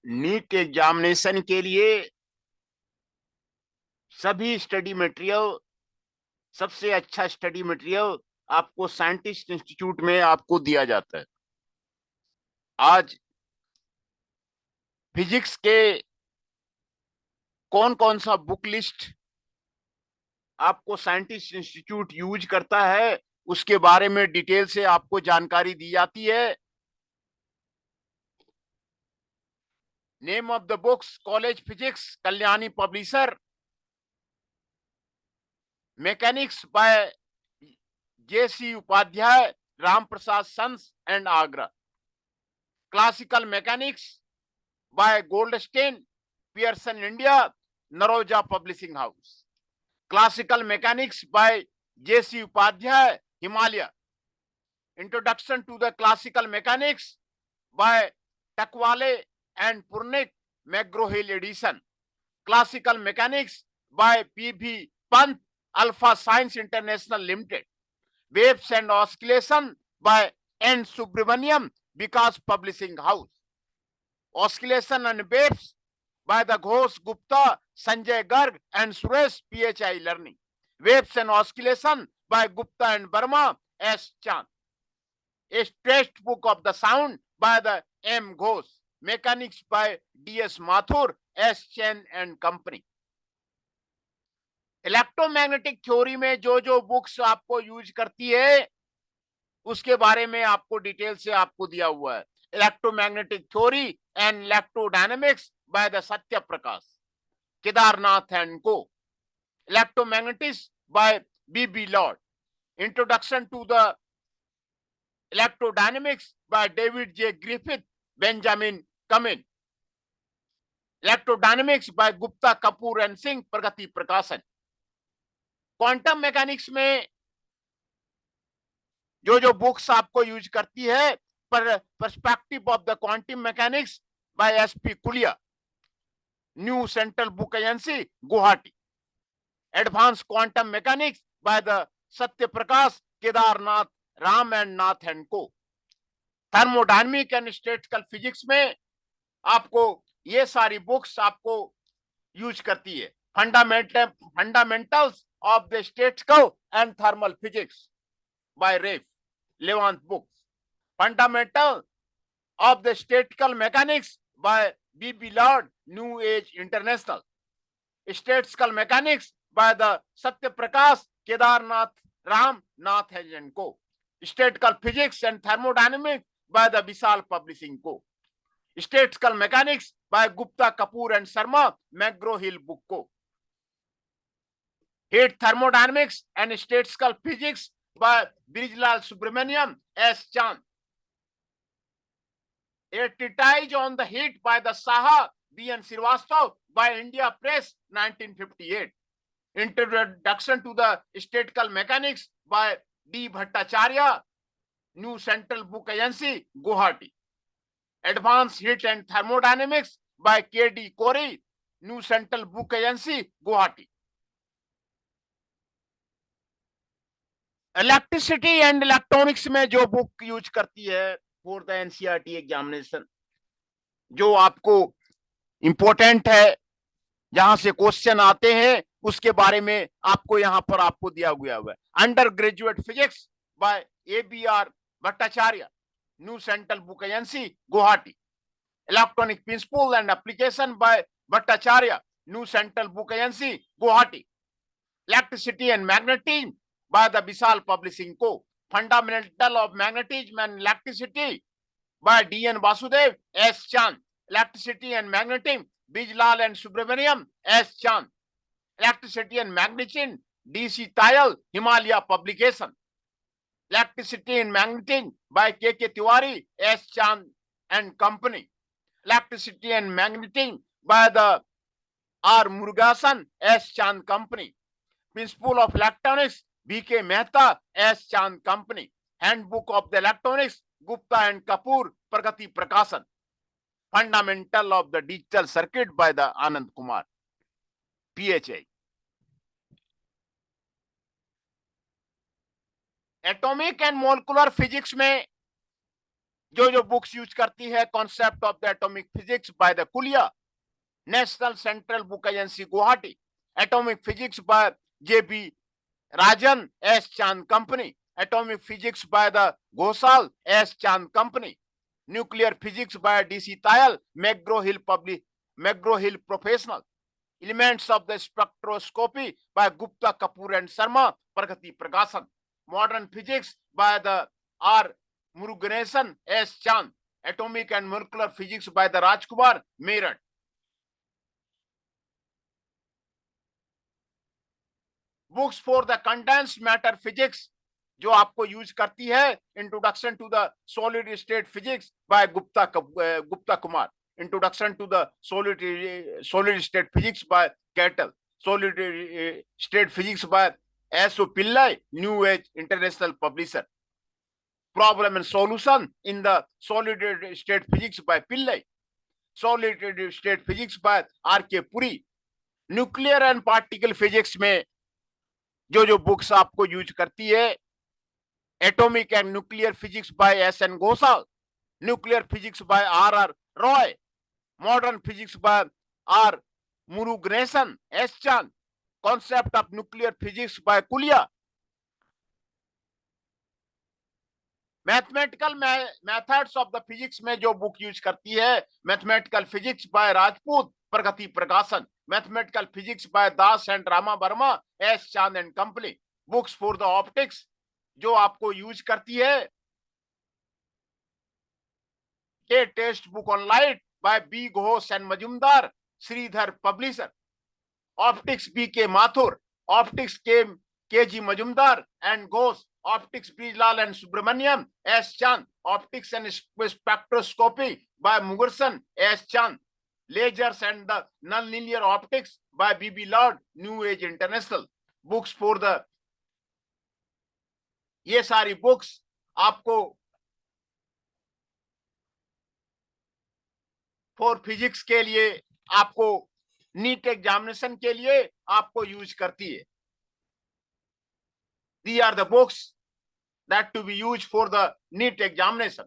NEET examination के लिए सभी स्टडी मटेरियल, सबसे अच्छा स्टडी मटेरियल आपको साइंटिस्ट इंस्टीट्यूट में आपको दिया जाता है। आज फिजिक्स के कौन कौन सा बुक लिस्ट आपको साइंटिस्ट इंस्टीट्यूट यूज करता है, उसके बारे में डिटेल से आपको जानकारी दी जाती है। Name of the books: college physics, Kalyani publisher; mechanics by J C. Upadhyay, Ram Prasad sons and Agra; classical mechanics by Goldstein, Pearson India, Narosa publishing house; classical mechanics by J C. Upadhyay, Himalaya; introduction to the classical mechanics by Takwale and Puranik, McGraw Hill edition; classical mechanics by P V. Pant, alpha science international limited; waves and oscillation by N Subrahmanyam, Vikas publishing house; oscillation and waves by the Ghosh Gupta, Sanjay Garg and Suresh PHI Learning; Waves and Oscillation by Gupta and Verma S. Chand; a textbook of the sound by the M. Ghosh; Mechanics by D.S. Mathur, S. Chen and Company. Electromagnetic theory में जो जो books आपको use करती है उसके बारे में आपको डिटेल से आपको दिया हुआ है। Electromagnetic theory and electrodynamics by the Satya Prakash, Kedarnath and co; electromagnetics by B Laud; introduction to the electrodynamics by David J Griffith, Benjamin Cummings; electrodynamics by Gupta Kapoor and Singh, Pragati Prakashan. Quantum mechanics में जो जो बुक्स आपको यूज करती है, perspective of the quantum mechanics by S P. Kuila, new central book agency, Guwahati; advance quantum mechanics by the Satya Prakash, Kedarnath, Ram and Nath and co; thermodynamic and statistical physics में आपको ये सारी बुक्स आपको यूज करती है। Fundamentals of the statistical and thermal physics by Reif, 11th book; fundamental of the statistical mechanics by B.B. Lord, New Age International; statistical mechanics by the Satya Prakash, Kedarnath, Ram, Nath and Co; statistical physics and thermodynamics by the Vishal Publishing Co; statistical mechanics by Gupta, Kapoor and Sharma, McGraw-Hill Book Co; heat thermodynamics and statistical physics by Brijlal Subramaniam, S. Chand; a treatise on the heat by the Saha, B.N. Srivastava by India Press, 1958; introduction to the statistical mechanics by D. Bhattacharya, New Central Book Agency, Guwahati; advanced heat and thermodynamics by K.D. Corey, New Central Book Agency, Guwahati; electricity and electronics में जो book use करती है for the NCERT examination, जो आपको important है, जहां से question आते हैं, उसके बारे में आपको यहां पर आपको दिया गया हुआ है। Under graduate physics by A B R. Bhattacharya, new central book agency, Guwahati; electronic principle and application by Bhattacharya, new central book agency, Guwahati; electricity and magnetism by the Vishal Publishing Co. Fundamental of Magnetism and Electricity by D.N. Vasudev, S. Chand; Electricity and Magnetism, Bijlal and Subramaniam, S. Chand; Electricity and Magnetism, D.C. Tayal, Himalaya Publication; Electricity and Magnetism by K.K. Tiwari, S. Chand and Company; Electricity and Magnetism by the R. Murugasan, S. Chand Company; Principle of Electronics, B.K. Mehta, S. Chand Company; Handbook of the Electronics, Gupta and Kapoor, Pragati Prakashan; Fundamental of the Digital Circuit by the Anand Kumar, PHI; atomic and molecular physics में जो books use करती है, concept of the atomic physics by the Kuila, national central book agency Guwahati, atomic physics by J B Rajan S Chand company, atomic physics by the Ghoshal S Chand company, nuclear physics by D C Tayal, McGraw hill professional, elements of the spectroscopy by Gupta Kapoor and Sharma, Pragati Prakashan, modern physics by the R Murugeshan S चांद, atomic and molecular physics by the Rajkumar Meerut. Books for the condensed matter physics जो आपको use करती है, introduction to the solid state physics by Gupta Kumar, introduction to the solid state physics by Kittel, solid state physics by S O. Pillai, new age international publisher, problem and solution in the solid state physics by Pillai, solid state physics by R K. Puri, nuclear and particle physics में जो books आपको use करती है, atomic and nuclear physics by S N. Ghoshal, nuclear physics by R R. Roy, modern physics by R Murugeshan S Chand, concept of nuclear physics by Kuila, mathematical methods of the physics में जो book use करती है, mathematical physics by Rajput, Pragati Prakashan, mathematical physics by Das and Rama Verma S Chand and company, books for the optics जो आपको use करती है, के text book on light by B Ghosh and Majumdar, Sridhar publisher, optics B K Mathur, optics K G Majumdar and Ghosh, optics Brijlal and Subrahmanyam S Chand, optics and spectroscopy by Murugeshan S Chand, lasers and the non linear optics by B B Laud, new age international, books for the, ये सारी books आपको for physics के लिए, आपको NEET examination के लिए आपको use करती है। These are the books that to be used for the NEET examination.